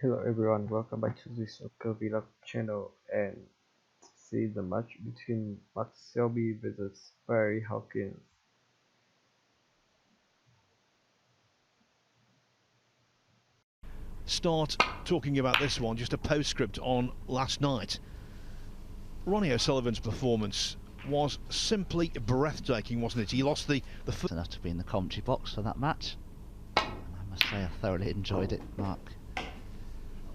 Hello everyone, welcome back to the Snooker Vlog channel and see the match between Selby versus Hawkins. Start talking about this one, just a postscript on last night. Ronnie O'Sullivan's performance was simply breathtaking, wasn't it? He lost the foot enough to be in the commentary box for that match, and I must say I thoroughly enjoyed it. Mark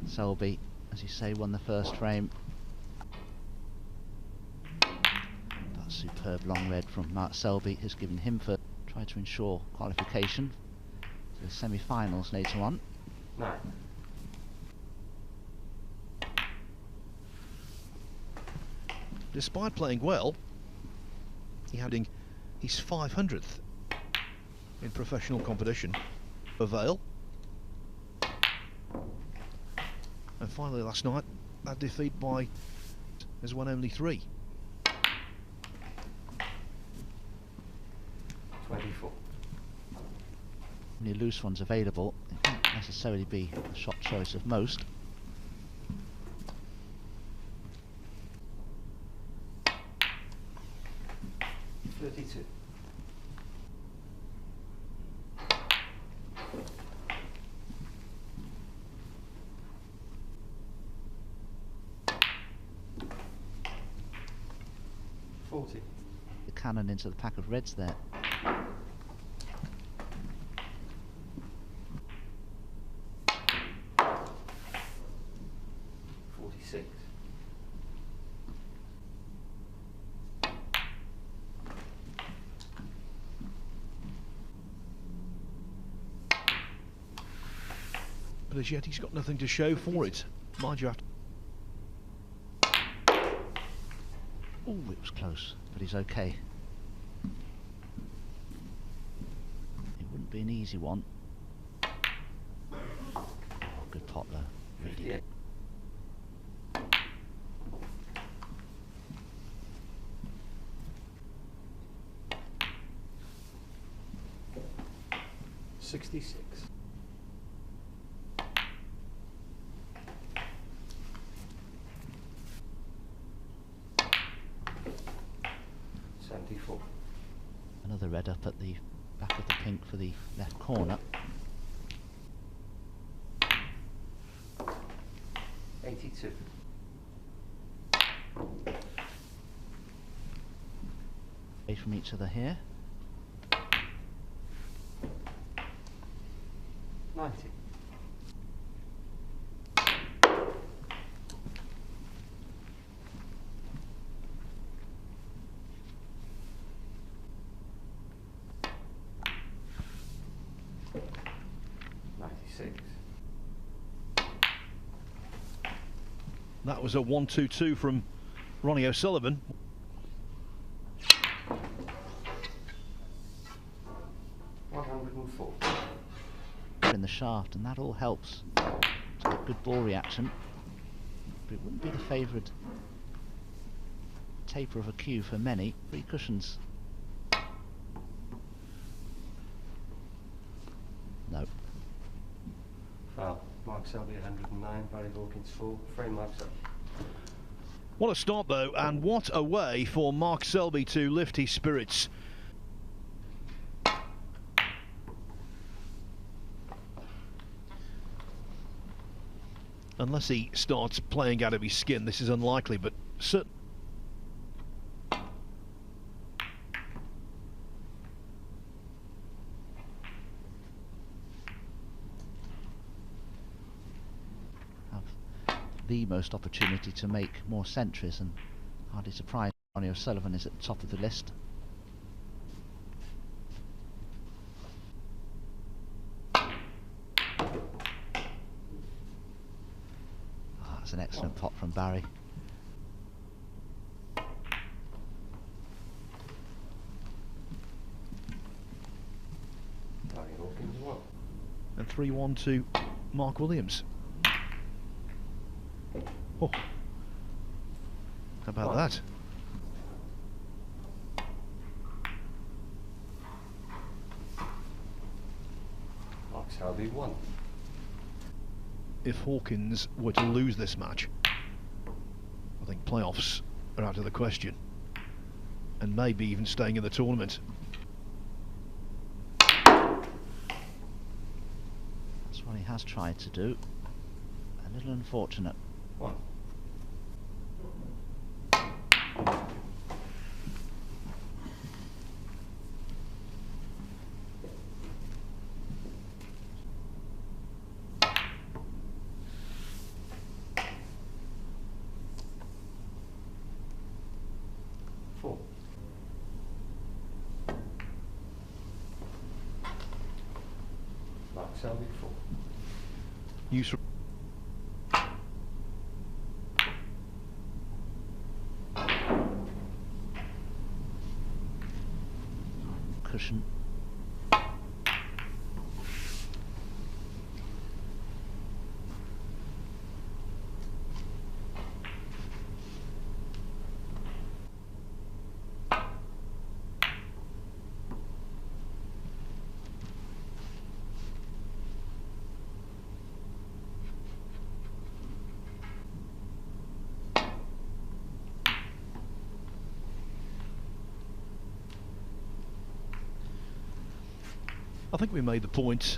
Selby, as you say, won the first frame. That superb long red from Mark Selby has given him for try to ensure qualification to the semi-finals later on. Despite playing well, he had his 500th in professional competition. Avail. And finally last night, that defeat by has won only 3. 24. Only loose ones available. It won't necessarily be a shot choice of most. $32. $40. The cannon into the pack of reds there. $46. But as yet he's got nothing to show for it. Mind you, after oh, it was close, but he's okay. It wouldn't be an easy one. Good pot though, really. Yeah. $66. $74. Another red up at the back of the pink for the left corner. $82. Away from each other here. $90. $96. that was a 1-2-2 from Ronnie O'Sullivan. $104. In the shaft, and that all helps to get good ball reaction, but it wouldn't be the favoured taper of a cue for many. 3 cushions. No. Foul. Mark Selby 109, Barry Hawkins 4, frame marks up. What a start though, and what a way for Mark Selby to lift his spirits. Unless he starts playing out of his skin, this is unlikely, but certainly. The most opportunity to make more centuries, and hardly surprised Ronnie O'Sullivan is at the top of the list. That's an excellent pot from Barry. Barry Hawkins 1. And 3-1 to Mark Williams. Oh, how about that? Mark Selby 1. if Hawkins were to lose this match, I think playoffs are out of the question, and maybe even staying in the tournament. That's what he has tried to do. A little unfortunate. 1. Mark Selby 4. Use Cushion. I think we made the point.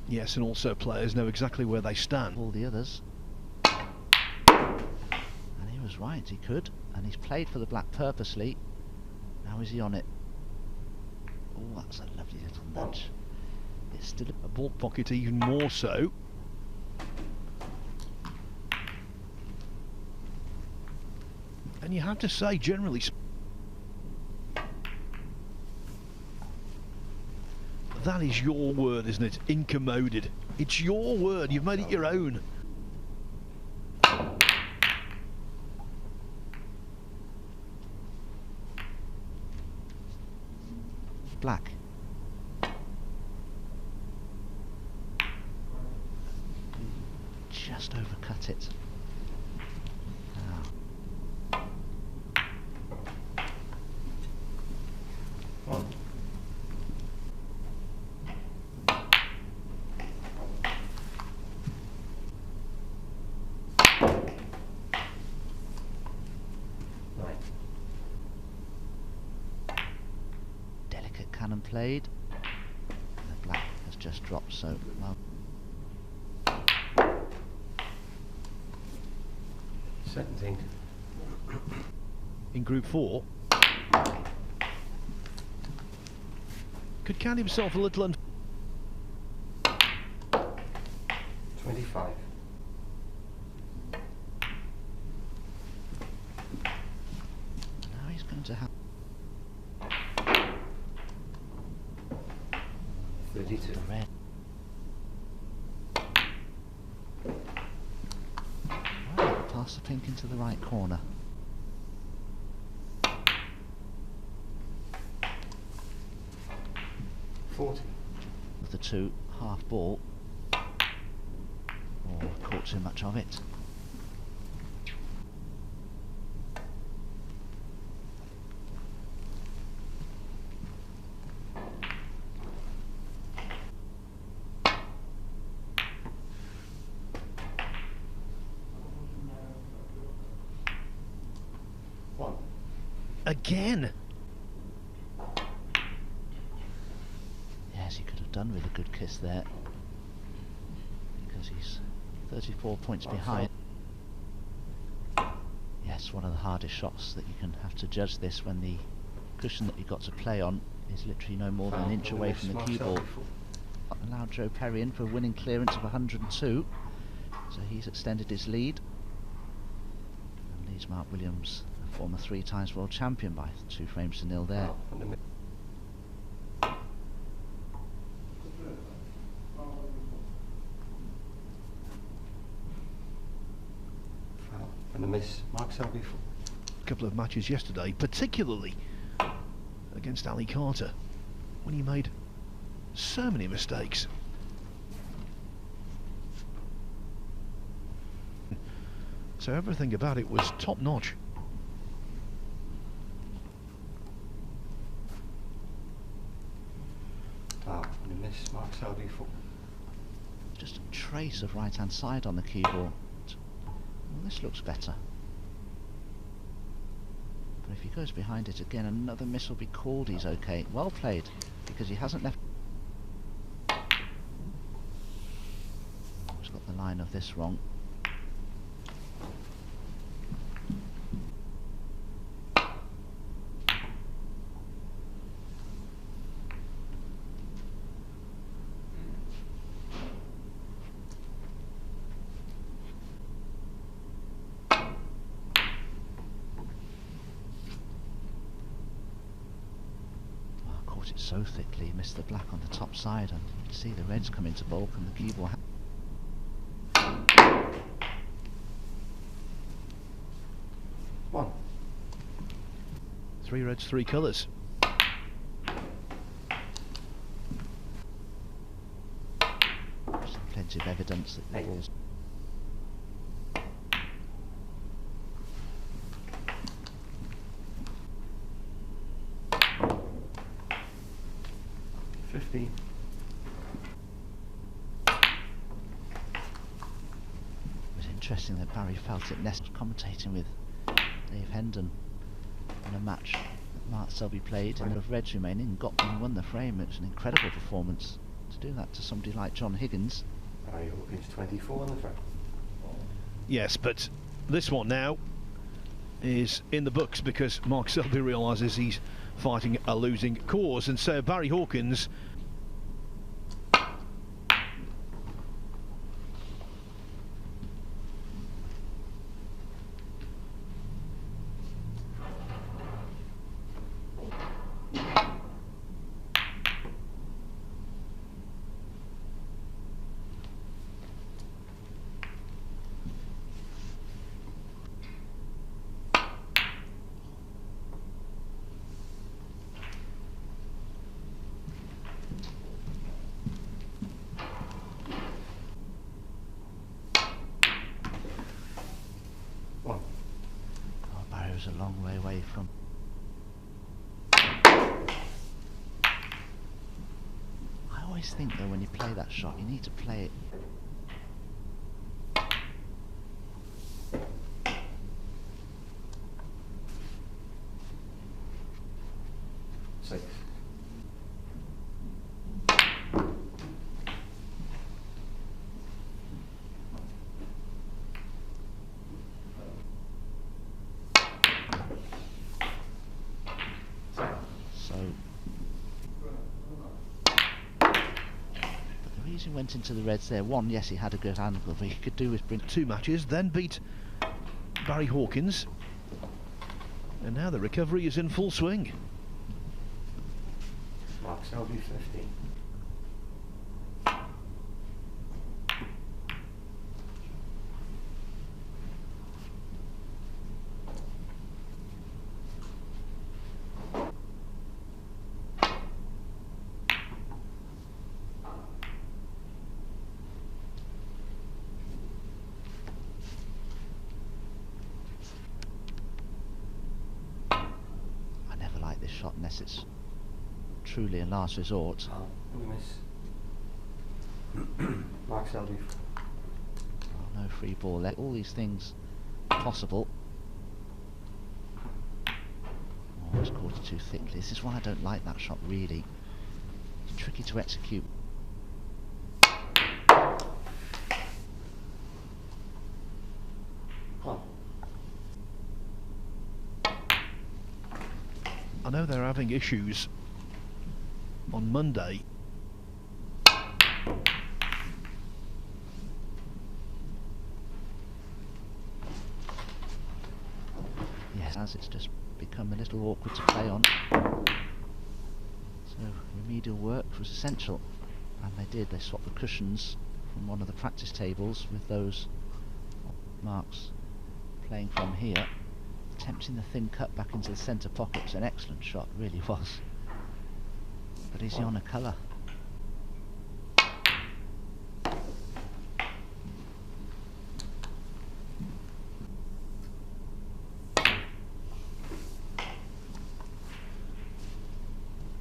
Yes, and also players know exactly where they stand. All the others. And he was right, he could. And he's played for the black purposely. Now is he on it? Oh, that's a lovely little nudge. It's still A ball pocket even more so. And you have to say, generally, that is your word, isn't it? Incommoded. It's your word. You've made it your own. black. Just overcut it. Cannon played. The black has just dropped, so well. 17. In Group 4, could count himself a little 25. Now he's going to have 32. red. Right, pass the pink into the right corner. 40. With the two half ball. Oh, caught too much of it. again. Yes, he could have done with a good kiss there, because he's 34 points behind. Yes, one of the hardest shots that you can have to judge this, when the cushion that you've got to play on is literally no more than an inch away from the cue ball. Allowed Joe Perry in for a winning clearance of 102, so he's extended his lead and leads Mark Williams, a former 3 times world champion, by 2 frames to 0 there. And a miss, Mark Selby. A couple of matches yesterday, particularly against Ali Carter, when he made so many mistakes. So everything about it was top notch. miss. Mark Selby 4. Just a trace of right hand side on the cue ball. Well, this looks better. But if he goes behind it again, another miss will be called. He's okay. Well played, because he hasn't left. He's got the line of this wrong. It so thickly, he missed the black on the top side, and you can see the reds come into bulk, and the cue ball. 1. 3 reds, 3 colours. There's plenty of evidence that the ball's 50. It was interesting that Barry felt it nest commentating with Dave Hendon on a match that Mark Selby played, and of reds remaining, and got and won the frame. It was an incredible performance to do that to somebody like John Higgins. Barry Hawkins 24 on the front. Yes, but this one now is in the books because Mark Selby realises he's fighting a losing cause, and so Barry Hawkins A long way away from. I always think though, when you play that shot, you need to play it. 6. He went into the reds there. One, yes, he had a good angle, but he could do with bring 2 matches, then beat Barry Hawkins, and now the recovery is in full swing. Mark Selby 50. this shot unless it's truly a last resort. Oh, we miss. Mark Selby. Oh, no free ball there. All these things possible. Oh, it's caught it too thickly. This is why I don't like that shot, really. It's tricky to execute. I know they're having issues on Monday. Yes, as it's just become a little awkward to play on. So remedial work was essential, and they did. They swapped the cushions from one of the practice tables with those marks playing from here. Attempting the thin cut back into the centre pocket was an excellent shot, really was. But is he on a colour?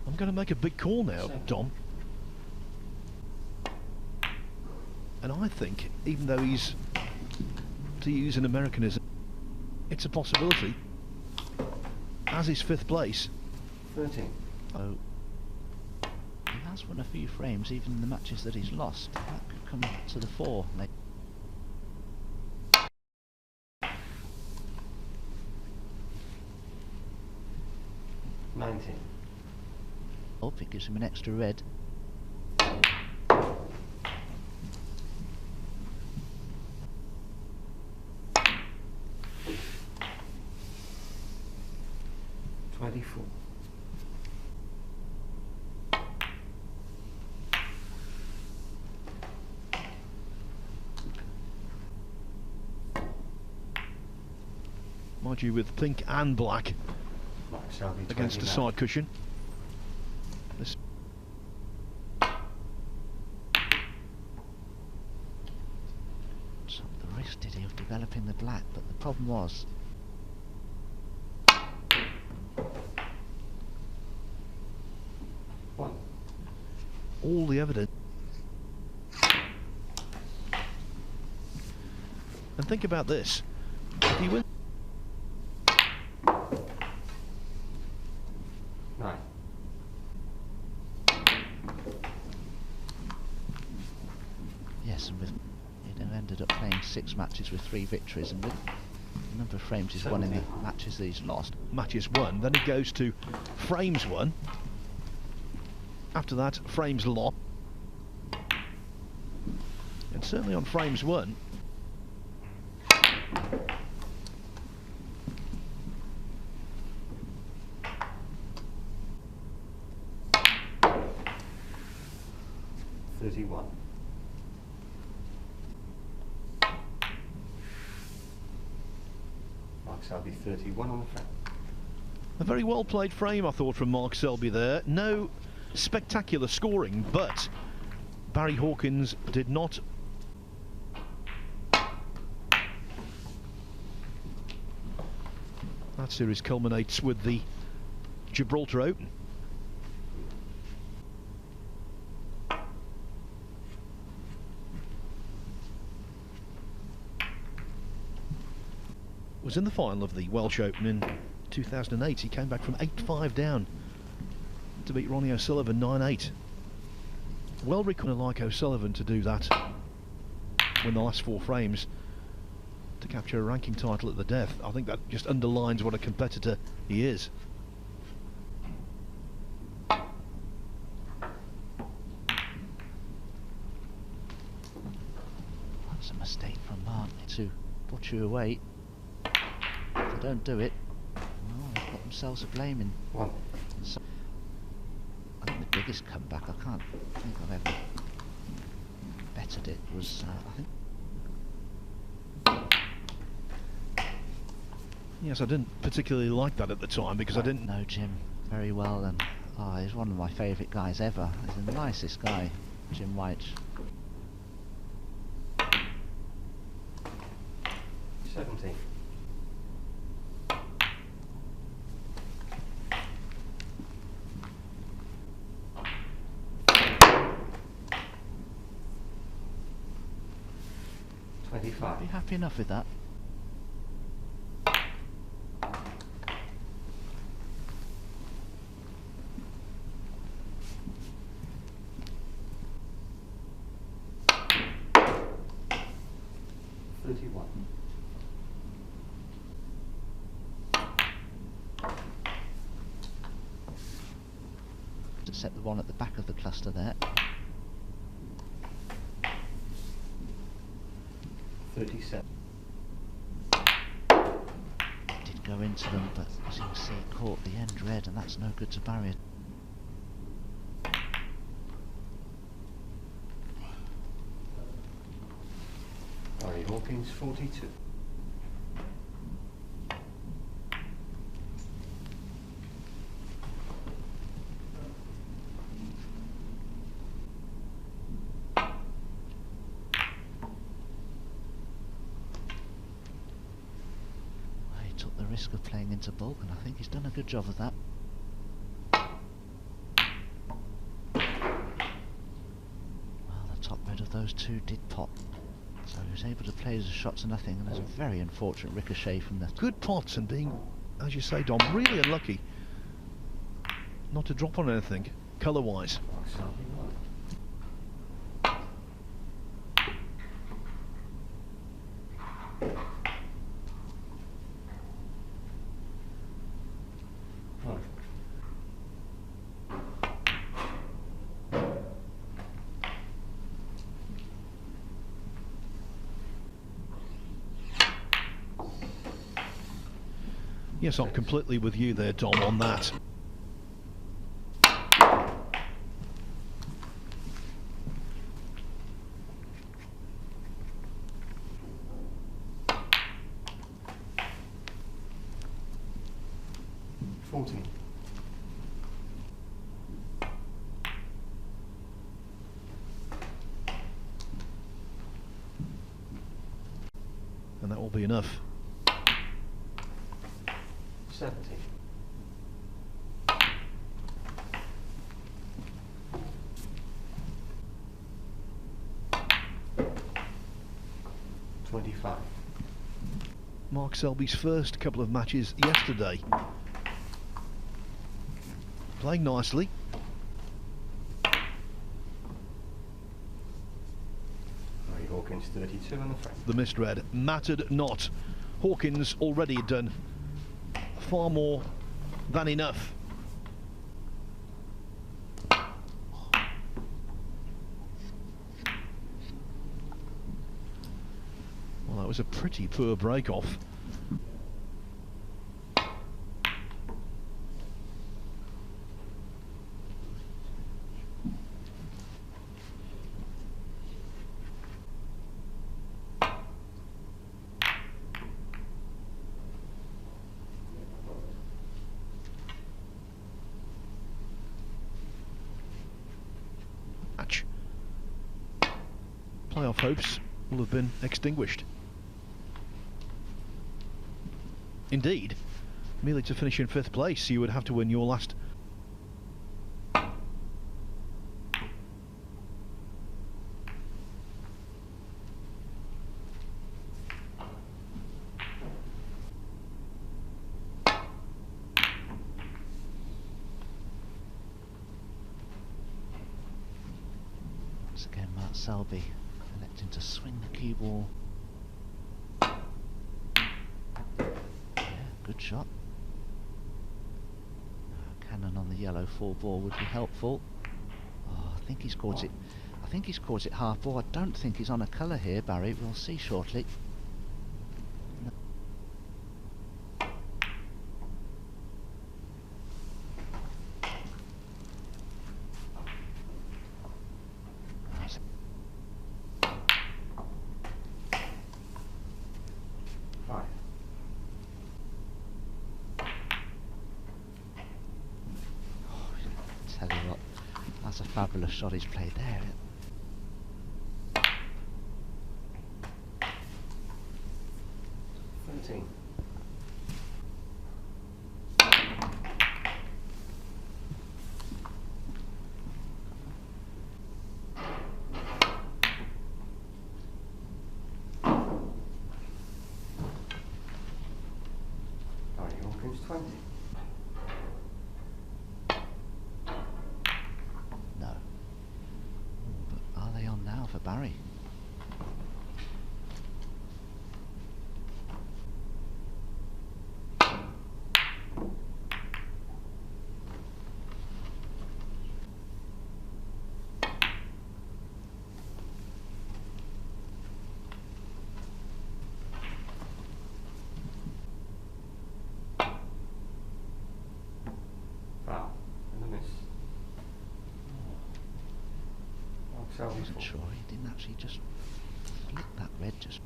I'm going to make a big call now, Dom. And I think, even though he's, to use an Americanism, it's a possibility, as is 5th place. 13. Oh, he has won a few frames, even in the matches that he's lost. That could come to the fore. 19. Oh, it gives him an extra red. Mind you, with pink and black Selby, against the 20 side cushion. This So the risk did he of developing the black, but the problem was all the evidence. And think about this. If he wins 9. yes, and with he ended up playing 6 matches with 3 victories, and with the number of frames he's won in the matches that he's lost. matches won, then he goes to frames won. After that, frames lost. And certainly on frames won, Selby 31 on the frame. a very well played frame, I thought, from Mark Selby there. No spectacular scoring, but Barry Hawkins did not. That series culminates with the Gibraltar Open. Was in the final of the Welsh Open in 2008. He came back from 8-5 down to beat Ronnie O'Sullivan 9-8. Well reckoned like O'Sullivan to do that, win the last 4 frames to capture a ranking title at the death. I think that just underlines what a competitor he is. That's a mistake from Mark to put you away. If they don't do it, well, they've got themselves to blame in. So, I think the biggest comeback, I can't think I've ever bettered it, was I think. Yes, I didn't particularly like that at the time because I didn't know Jim very well, and he's one of my favourite guys ever. He's the nicest guy, Jim White. 17. Be happy enough with that. To set the one at the back of the cluster there. 37. Did go into them, but as you can see, it caught the end red, and that's no good to Barry. Barry Hawkins 42. Took the risk of playing into bulk, and I think he's done a good job of that. Well, the top red of those those two did pop. So he was able to play as a shot to nothing, and there's a very unfortunate ricochet from the... Good pots and being, as you say, Dom, really unlucky not to drop on anything, colour-wise. Mark Selby 1. Right. Yes, I'm completely with you there, Dom, on that. And that will be enough. 17. Mark Selby's first couple of matches yesterday. Playing nicely. Hawkins 32 on the frame. The missed red mattered not. Hawkins already done far more than enough. Well, that was a pretty poor break-off. Playoff hopes will have been extinguished. Indeed, merely to finish in 5th place, you would have to win your last. Once again, Mark Selby electing to swing the cue ball. Yeah, good shot. Cannon on the yellow 4 ball would be helpful. Oh, I think he's caught it. I think he's caught it half ball. I don't think he's on a colour here, Barry. We'll see shortly. No. Tell you what, that's a fabulous shot he's played there. 13. Hawkins 20. No. But are they on now for Barry? I wasn't sure, he didn't actually just flick that red just...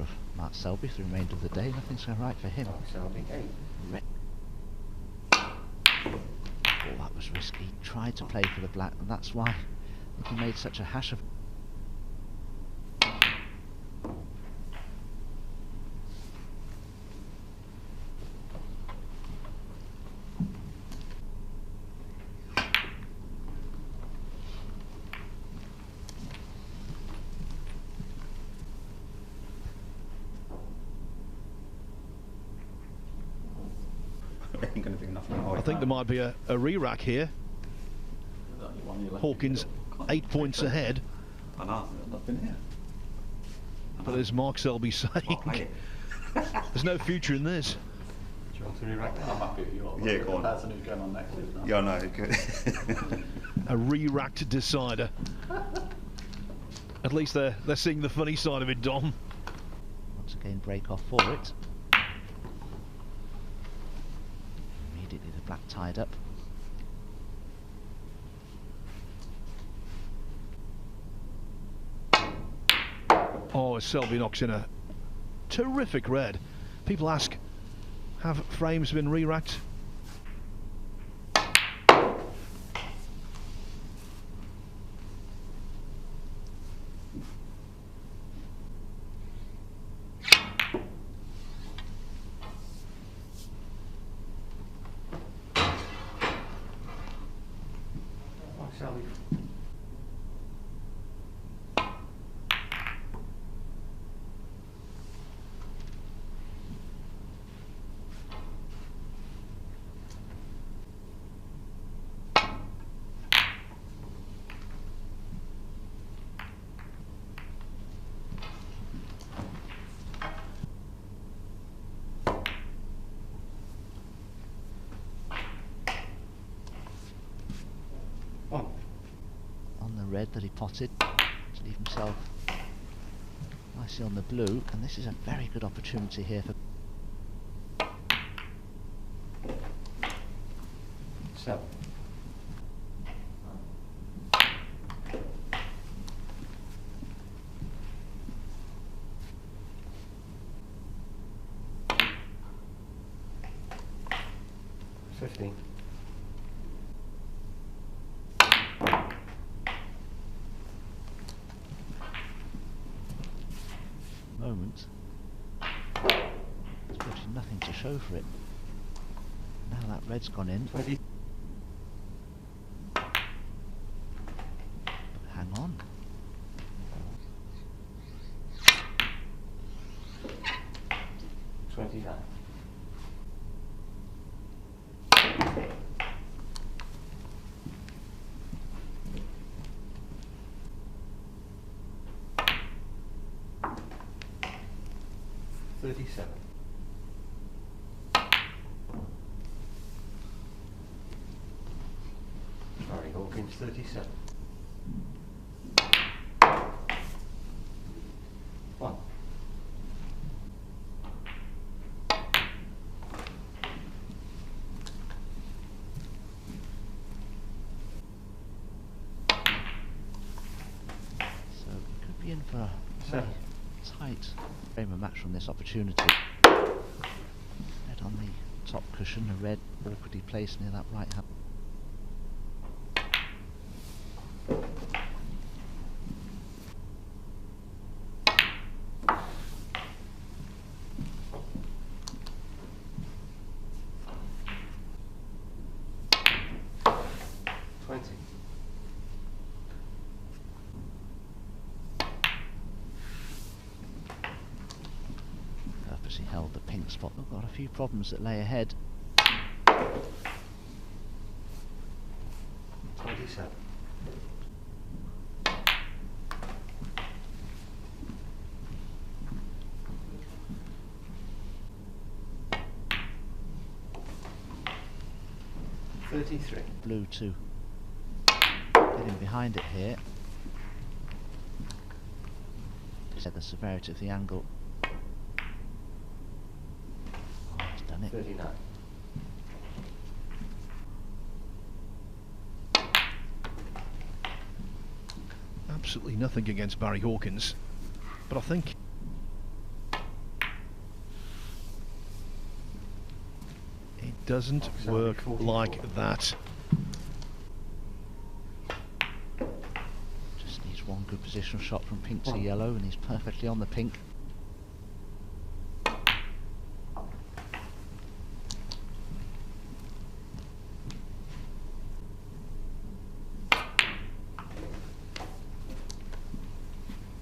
of Mark Selby for the remainder of the day. Nothing's going right for him. Mark Selby, 8. Oh, that was risky. He tried to play for the black, and that's why he made such a hash of it. Ain't gonna do nothing. I think there might be a re-rack here. Hawkins 8 points ahead. I know, I've been here. But as Mark Selby saying, there's no future in this. Do you want to re-rack that? I'm happy with you. Yeah, go on. That's a new going on next week. Yeah, I know, good. A re-racked decider. At least they're seeing the funny side of it, Dom. Once again, break off for it. Immediately the black tied up. Oh, Selby knocks in a terrific red. People ask, have frames been re-racked? Mark Selby. On the red that he potted to leave himself nicely on the blue, and this is a very good opportunity here for 7. moment. There's virtually nothing to show for it. Now that red's gone in. 20. But hang on. $37. Sorry, Hawkins, 37. 1. So we could be in for a very tight frame of match from this opportunity. Red on the top cushion, a red awkwardly placed near that right hand. Purposely held the pink spot. We've got a few problems that lay ahead. 27. $33. Blue to getting behind it here. Said the severity of the angle. Oh, he's done it. 39. Absolutely nothing against Barry Hawkins, but I think doesn't work like that. Just needs one good positional shot from pink to yellow, and he's perfectly on the pink.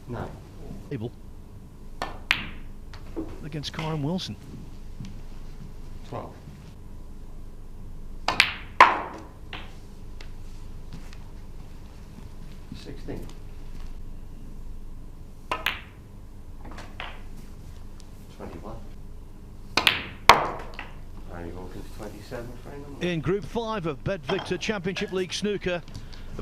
No. Able against Karen Wilson. 12. $16. 21. Barry Hawkins 27. Frame number. In Group 5 of Bet Victor Championship League Snooker,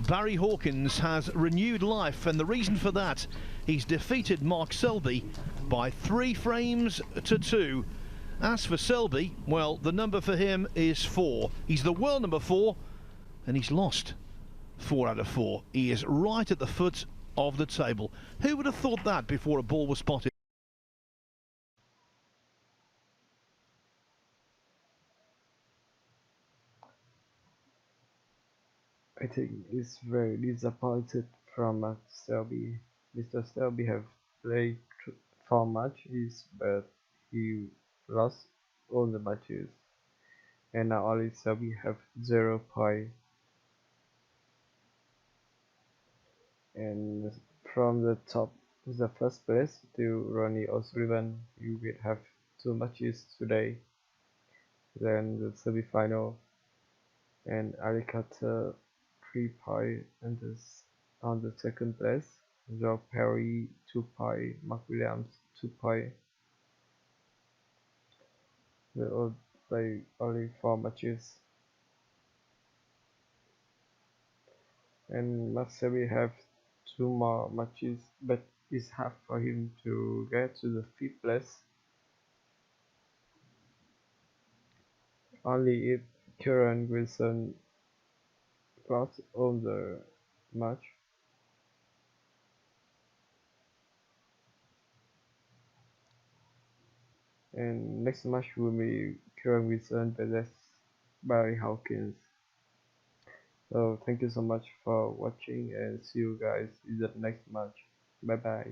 Barry Hawkins has renewed life, and the reason for that, he's defeated Mark Selby by 3 frames to 2. As for Selby, well, the number for him is 4. He's the world number 4, and he's lost 4 out of 4. He is right at the foot of the table. Who would have thought that before a ball was spotted? I think it's very disappointed from Selby. Mr. Selby have played 4 matches, but he lost all the matches, and now only Selby have 0 point. And from the top, the first place to Ronnie O'Sullivan, you will have 2 matches today. Then the semi-final, and Ali Carter 3 point, and on the second place, Joe Perry 2 point, Mark Williams 2 point. They all play only 4 matches, and Marseille have 2 more matches, but it's hard for him to get to the 5th place. Only if Kieran Wilson lost on the match. And next match will be Kieran Wilson versus Barry Hawkins. So thank you so much for watching, and see you guys in the next match. Bye bye.